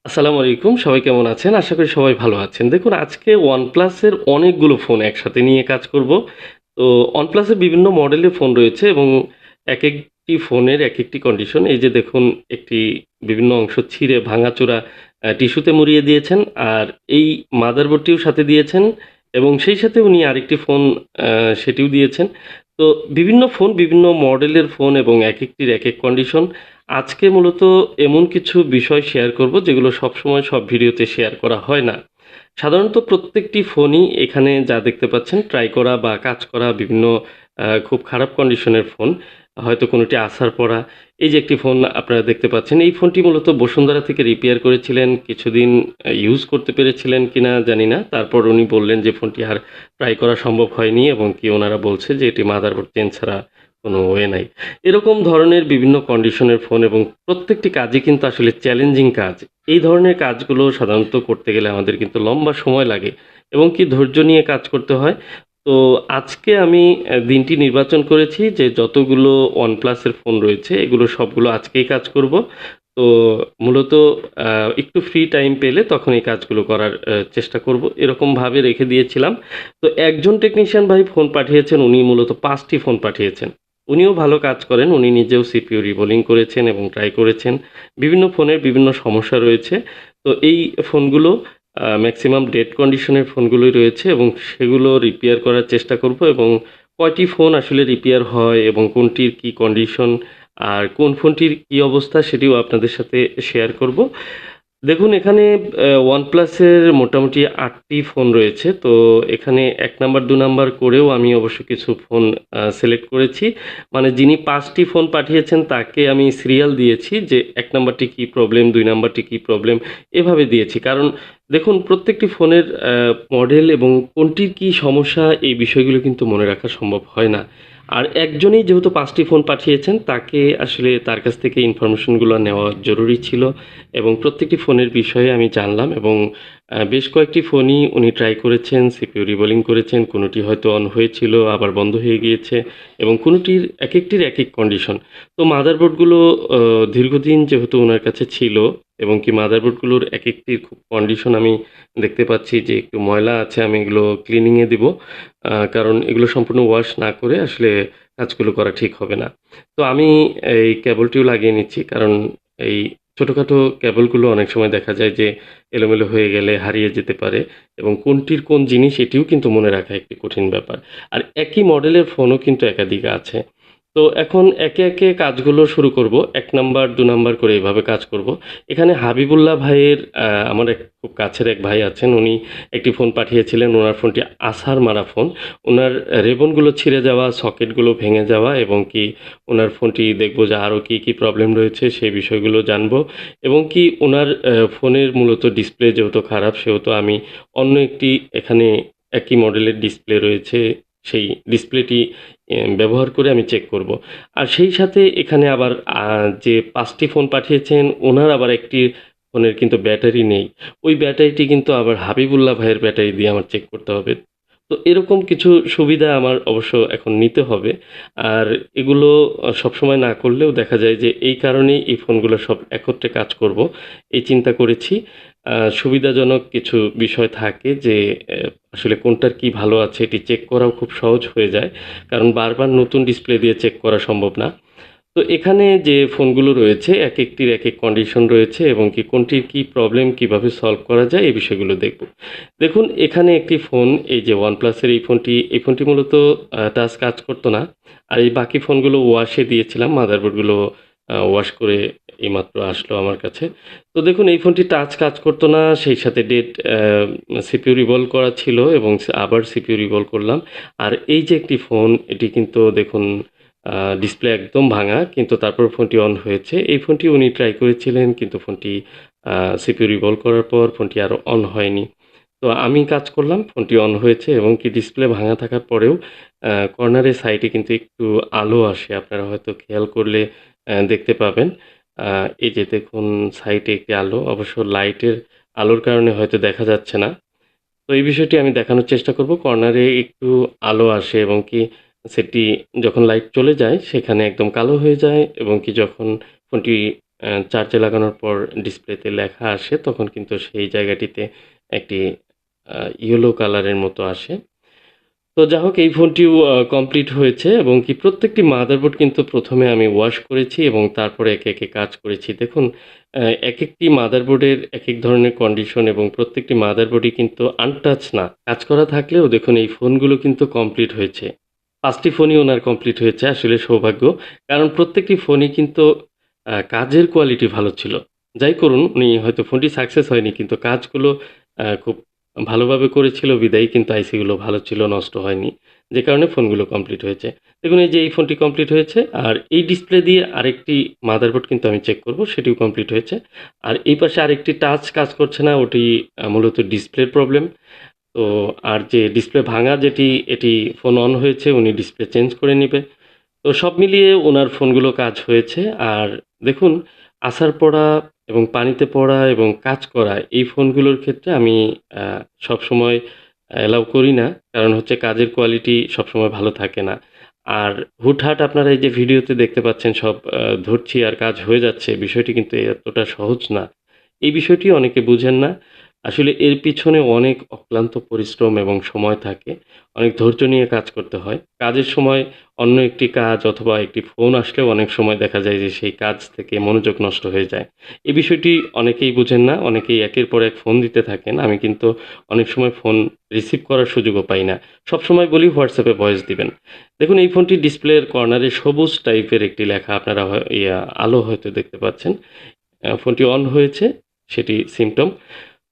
আসসালামু আলাইকুম। সবাই কেমন আছেন? আশা করি সবাই ভালো আছেন। দেখুন আজকে OnePlus এর অনেকগুলো ফোন একসাথে নিয়ে কাজ করব। তো OnePlus এর বিভিন্ন মডেলের ফোন রয়েছে এবং একেকটি ফোনের একেকটি কন্ডিশন। এই যে দেখুন একটি বিভিন্ন অংশ ছিঁড়ে ভাঙাচোরা টিস্যুতে মুড়িয়ে দিয়েছেন। আর এই মাদারবোর্ডটিও সাথে দিয়েছেন এবং সেই সাথে উনি আরেকটি ফোন আ সেটিও দিয়েছেন। তো বিভিন্ন ফোন, বিভিন্ন মডেলের ফোন এবং একেকটির একেক কন্ডিশন। আজকে মূলত এমন কিছু বিষয় শেয়ার করব যেগুলো সবসময় সব ভিডিওতে শেয়ার করা হয় না। সাধারণত প্রত্যেকটি ফোনই এখানে যা দেখতে পাচ্ছেন ট্রাই করা বা কাজ করা বিভিন্ন খুব খারাপ কন্ডিশনের ফোন। হয়তো কোনোটি আছাড় পড়া। এই যে একটি ফোন আপনারা দেখতে পাচ্ছেন, এই ফোনটি মূলত বসুন্ধরা থেকে রিপেয়ার করেছিলেন। কিছুদিন ইউজ করতে পেরেছিলেন কিনা জানি না। তারপর উনি বললেন যে ফোনটি আর ট্রাই করা সম্ভব হয়নি এবং কি ওনারা বলছে যে এটি মাদারবোর্ড চেঞ্জ ছাড়া কোনো ওয়ে নাই। এরকম ধরনের বিভিন্ন কন্ডিশনের ফোন এবং প্রত্যেকটি কাজই কিন্তু আসলে চ্যালেঞ্জিং কাজ। এই ধরনের কাজগুলো সাধারণত করতে গেলে আমাদের কিন্তু লম্বা সময় লাগে এবং কি ধৈর্য নিয়ে কাজ করতে হয়। তো আজকে আমি দিনটি নির্বাচন করেছি যে যতগুলো OnePlus এর ফোন রয়েছে এগুলো সবগুলো আজকেই কাজ করব। তো মূলত আ একটু ফ্রি টাইম পেলে তখন এই কাজগুলো করার চেষ্টা করব। এরকমভাবে রেখে দিয়েছিলাম। তো একজন টেকনিশিয়ান ভাই ফোন পাঠিয়েছেন, উনি মূলত ৫ টি ফোন পাঠিয়েছেন। উনিও ভালো কাজ করেন। উনি নিজেও সিপিইউ রিবোলিং করেছেন এবং ট্রাই করেছেন। বিভিন্ন ফোনের বিভিন্ন সমস্যা রয়েছে। তো এই ফোনগুলো মেক্সিমাম ডেড কন্ডিশনের ফোনগুলোই রয়েছে এবং সেগুলো রিপেয়ার করার চেষ্টা করব এবং কয়টি ফোন আসলে রিপেয়ার হয় এবং কোনটির কি কন্ডিশন আর কোন ফোনটির কি অবস্থা সেটিও আপনাদের সাথে শেয়ার করব। দেখুন এখানে OnePlus এর মোটামুটি ৮ টি ফোন রয়েছে। তো এখানে ১ নাম্বার ২ নাম্বার করেও আমি অবশ্য কিছু ফোন সিলেক্ট করেছি। মানে যিনি ৫ টি ফোন পাঠিয়েছেন তাকে আমি সিরিয়াল দিয়েছি যে ১ নাম্বারটি কি প্রবলেম, ২ নাম্বারটি কি প্রবলেম এভাবে দিয়েছি। কারণ দেখুন প্রত্যেকটি ফোনের মডেল এবং কোনটির কি সমস্যা এই বিষয়গুলো কিন্তু মনে রাখা সম্ভব হয় না। আর একজনই যেহেতু ৫ টি ফোন পাঠিয়েছেন তাকে আসলে তার কাছ থেকে ইনফরমেশনগুলো নেওয়া জরুরি ছিল। এবং প্রত্যেকটি ফোনের বিষয়ে আমি জানলাম এবং বেশ কয়েকটি ফোনই উনি ট্রাই করেছেন, সিপিইউ রিবোলিং করেছেন। কোনোটি হয়তো অন হয়েছিল, আবার বন্ধ হয়ে গিয়েছে এবং কোনোটির একেকটির একেক কন্ডিশন। তো মাদারবোর্ডগুলো অ দীর্ঘদিন যেহেতু উনার কাছে ছিল এবং কি মাদারবোর্ডগুলোর একেকটির খুব কন্ডিশন আমি দেখতে পাচ্ছি যে একটু ময়লা আছে। আমি এগুলো ক্লিনিং এ দিব। কারণ এগুলো সম্পূর্ণ ওয়াশ না করে আসলে কাজগুলো করা ঠিক হবে না। তো আমি এই কেবলটিও লাগিয়ে নিচ্ছি। কারণ এই ছোটখাটো কেবলগুলো অনেক সময় দেখা যায় যে এলোমেলো হয়ে গেলে হারিয়ে যেতে পারে এবং কোনটির কোন জিনিস এটিও কিন্তু মনে রাখা একটি কঠিন ব্যাপার। আর একই মডেলের ফোনও কিন্তু একাধিক আছে। তো এখন একে, একে কাজগুলো শুরু করব। ১ নাম্বার ২ নাম্বার করে এভাবে কাজ করব। এখানে হাবিবুল্লাহ ভাইয়ের আমার এক খুব কাছের এক ভাই আছেন। উনি একটি ফোন পাঠিয়েছিলেন। উনার ফোনটি আছাড় মারা ফোন। উনার রিবনগুলো ছিঁড়ে যাওয়া, সকেটগুলো ভেঙে যাওয়া এবং কি উনার ফোনটি দেখব যে আরও কী, কী প্রবলেম রয়েছে সেই বিষয়গুলো জানব এবং কি উনার ফোনের মূলত ডিসপ্লে যেহেতু খারাপ সেহেতু আমি অন্য একটি এখানে একই মডেলের ডিসপ্লে রয়েছে সেই ডিসপ্লেটি ব্যবহার করে আমি চেক করব। আর সেই সাথে এখানে আবার যে ৫ টি ফোন পাঠিয়েছেন উনার আবার একটি ফোনের কিন্তু ব্যাটারি নেই। ওই ব্যাটারিটি কিন্তু আবার হাবিবুল্লাহ ভাইয়ের ব্যাটারি দিয়ে আমার চেক করতে হবে। তো এরকম কিছু সুবিধা আমার অবশ্য এখন নিতে হবে। আর এগুলো সবসময় না করলেও দেখা যায় যে এই কারণেই এই ফোনগুলো সব একত্রে কাজ করব। এই চিন্তা করেছি। সুবিধাজনক কিছু বিষয় থাকে যে আসলে কোনটার কি ভালো আছে এটি চেক করাও খুব সহজ হয়ে যায়। কারণ বারবার নতুন ডিসপ্লে দিয়ে চেক করা সম্ভব না। তো এখানে যে ফোনগুলো রয়েছে একেকটির একেক কন্ডিশন রয়েছে এবং কি কোনটির কি প্রবলেম কিভাবে সলভ করা যায় এই বিষয়গুলো দেখব। দেখুন এখানে একটি ফোন এই যে OnePlus এর এই ফোনটি মূলত টাচ কাজ করত না। আর এই বাকি ফোনগুলো ওয়াশে দিয়েছিলাম। মাদারবোর্ডগুলো ওয়াশ করে এইমাত্র আসলো আমার কাছে। তো দেখুন এই ফোনটি টাচ কাজ করত না। সেই সাথে সিপিইউ রিভলভ করা ছিল এবং আবার সিপিইউ রিভলভ করলাম। আর এই যে একটি ফোন এটি কিন্তু দেখুন আ ডিসপ্লে একদম ভাঙা কিন্তু তারপর ফোনটি অন হয়েছে। এই ফোনটি উনি ট্রাই করেছিলেন কিন্তু ফোনটি আ সিপিইউ রিভলভ করার পর ফোনটি আর অন হয়নি। তো আমি কাজ করলাম, ফোনটি অন হয়েছে এবং কি ডিসপ্লে ভাঙা থাকার পরেও কর্নারের সাইডে কিন্তু একটু আলো আসে। আপনারা হয়তো খেয়াল করলে দেখতে পাবেন। আ এই যে দেখুন সাইডে একটি আলো, অবশ্য লাইটের আলোর কারণে হয়তো দেখা যাচ্ছে না। তো এই বিষয়টি আমি দেখানোর চেষ্টা করব। কর্নারে একটু আলো আসে এবং কি সেটি যখন লাইট চলে যায় সেখানে একদম কালো হয়ে যায় এবং কি যখন ফোনটি চার্জে লাগানোর পর ডিসপ্লেতে লেখা আসে তখন কিন্তু সেই জায়গাটিতে একটি ইয়েলো কালারের মতো আসে। তো যা হোক এই ফোনটিও কমপ্লিট হয়েছে এবং কি প্রত্যেকটি মাদারবোর্ড কিন্তু ১ম এ আমি ওয়াশ করেছি এবং তারপরে একে, একে কাজ করেছি। দেখুন একেকটি মাদারবোর্ডের একেক ধরনের কন্ডিশন এবং প্রত্যেকটি মাদারবোর্ডই কিন্তু আনটাচ না। কাজ করা থাকলেও দেখুন এই ফোনগুলো কিন্তু কমপ্লিট হয়েছে। ৫ টি ফোনই ওনার কমপ্লিট হয়েছে। আসলে সৌভাগ্য। কারণ প্রত্যেকটি ফোনই কিন্তু কাজের কোয়ালিটি ভালো ছিল। যাই করুন উনি হয়তো ফোনটি সাকসেস হয়নি কিন্তু কাজগুলো খুব ভালোভাবে করেছিল বিধায় কিন্তু আইসিগুলো ভালো ছিল, নষ্ট হয়নি। যে কারণে ফোনগুলো কমপ্লিট হয়েছে। দেখুন এই যে এই ফোনটি কমপ্লিট হয়েছে আর এই ডিসপ্লে দিয়ে আরেকটি মাদারবোর্ড কিন্তু আমি চেক করব সেটিও কমপ্লিট হয়েছে। আর এই পাশে আরেকটি টাচ কাজ করছে না ওটি মূলত ডিসপ্লের প্রবলেম। তো আর যে ডিসপ্লে ভাঙা যেটি এটি ফোন অন হয়েছে উনি ডিসপ্লে চেঞ্জ করে নিবে। তো সব মিলিয়ে ওনার ফোনগুলো কাজ হয়েছে। আর দেখুন আছাড় পড়া এবং পানিতে পড়া এবং কাজ করা এই ফোনগুলোর ক্ষেত্রে আমি সবসময় অ্যালাউ করি না। কারণ হচ্ছে কাজের কোয়ালিটি সবসময় ভালো থাকে না। আর হুটহাট আপনারা এই যে ভিডিওতে দেখতে পাচ্ছেন সব ধরছি আর কাজ হয়ে যাচ্ছে বিষয়টি কিন্তু এতটা সহজ না। এই বিষয়টি অনেকে বুঝেন না। আসলে এর পিছনে অনেক অক্লান্ত পরিশ্রম এবং সময় থাকে। অনেক ধৈর্য নিয়ে কাজ করতে হয়। কাজের সময় অন্য একটি কাজ অথবা একটি ফোন আসলেও অনেক সময় দেখা যায় যে সেই কাজ থেকে মনোযোগ নষ্ট হয়ে যায়। এই বিষয়টি অনেকেই বুঝেন না। অনেকেই একের পর এক ফোন দিতে থাকেন। আমি কিন্তু অনেক সময় ফোন রিসিভ করার সুযোগও পাই না। সবসময় বলি WhatsApp এ ভয়েস দিবেন। দেখুন এই ফোনটির ডিসপ্লের কর্নারে সবুজ টাইপের একটি লেখা আপনারা আলো হয়তো দেখতে পাচ্ছেন। ফোনটি অন হয়েছে সেটি সিম্পটম।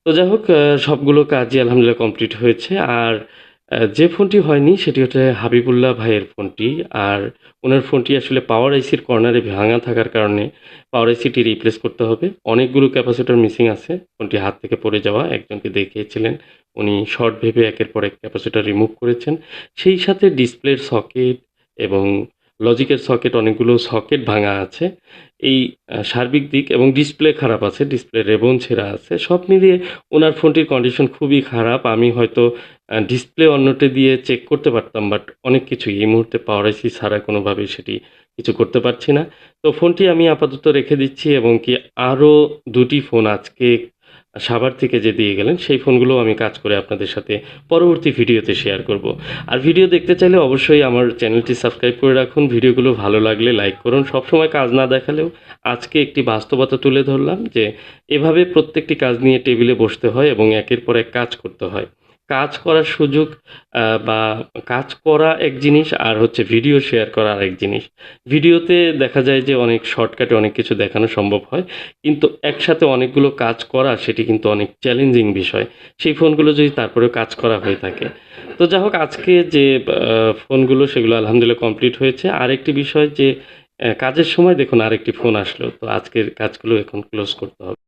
তো যাই হোক সবগুলো কাজই আলহামদুলিল্লাহ কমপ্লিট হয়েছে। আর যে ফোনটি হয়নি সেটি হচ্ছে হাবিবুল্লাহ ভাইয়ের ফোনটি। আর উনার ফোনটি আসলে পাওয়ার আইসির কর্নারে ভাঙা থাকার কারণে পাওয়ার আইসিটি রিপ্লেস করতে হবে। অনেকগুলো ক্যাপাসিটর মিসিং আছে। ফোনটি হাত থেকে পড়ে যাওয়া একজনকে দেখিয়েছিলেন। উনি শর্ট ভেবে একের পর এক ক্যাপাসিটর রিমুভ করেছেন। সেই সাথে ডিসপ্লের সকেট এবং লজিকের সকেট অনেকগুলো সকেট ভাঙা আছে। এই সার্বিক দিক এবং ডিসপ্লে খারাপ আছে। ডিসপ্লের রেবন ছেঁড়া আছে। সব মিলিয়ে উনার ফোনটির কন্ডিশন খুবই খারাপ। আমি হয়তো ডিসপ্লে অন্যটি দিয়ে চেক করতে পারতাম। বাট অনেক কিছুই এই মুহূর্তে পাওয়ার আইসি ছাড়া কোনোভাবেই সেটি কিছু করতে পারছি না। তো ফোনটি আমি আপাতত রেখে দিচ্ছি এবং কি আরও ২ টি ফোন আজকে সাভার থেকে যে দিয়ে গেলেন সেই ফোনগুলোও আমি কাজ করে আপনাদের সাথে পরবর্তী ভিডিওতে শেয়ার করব। আর ভিডিও দেখতে চাইলে অবশ্যই আমার চ্যানেলটি সাবস্ক্রাইব করে রাখুন। ভিডিওগুলো ভালো লাগলে লাইক করুন। সবসময় কাজ না দেখালেও আজকে একটি বাস্তবতা তুলে ধরলাম যে এভাবে প্রত্যেকটি কাজ নিয়ে টেবিলে বসতে হয় এবং একের পর এক কাজ করতে হয়। কাজ করার সুযোগ বা কাজ করা এক জিনিস আর হচ্ছে ভিডিও শেয়ার করা আরেক জিনিস। ভিডিওতে দেখা যায় যে অনেক শর্টকাটে অনেক কিছু দেখানো সম্ভব হয়। কিন্তু একসাথে অনেকগুলো কাজ করা সেটি কিন্তু অনেক চ্যালেঞ্জিং বিষয়। সেই ফোনগুলো যদি তারপরেও কাজ করা হয়ে থাকে। তো যা হোক আজকে যে ফোনগুলো সেগুলো আলহামদুলিল্লাহ কমপ্লিট হয়েছে। আরেকটি বিষয় যে কাজের সময় দেখুন আরেকটি ফোন আসলো। তো আজকের কাজগুলো এখন ক্লোজ করতে হবে।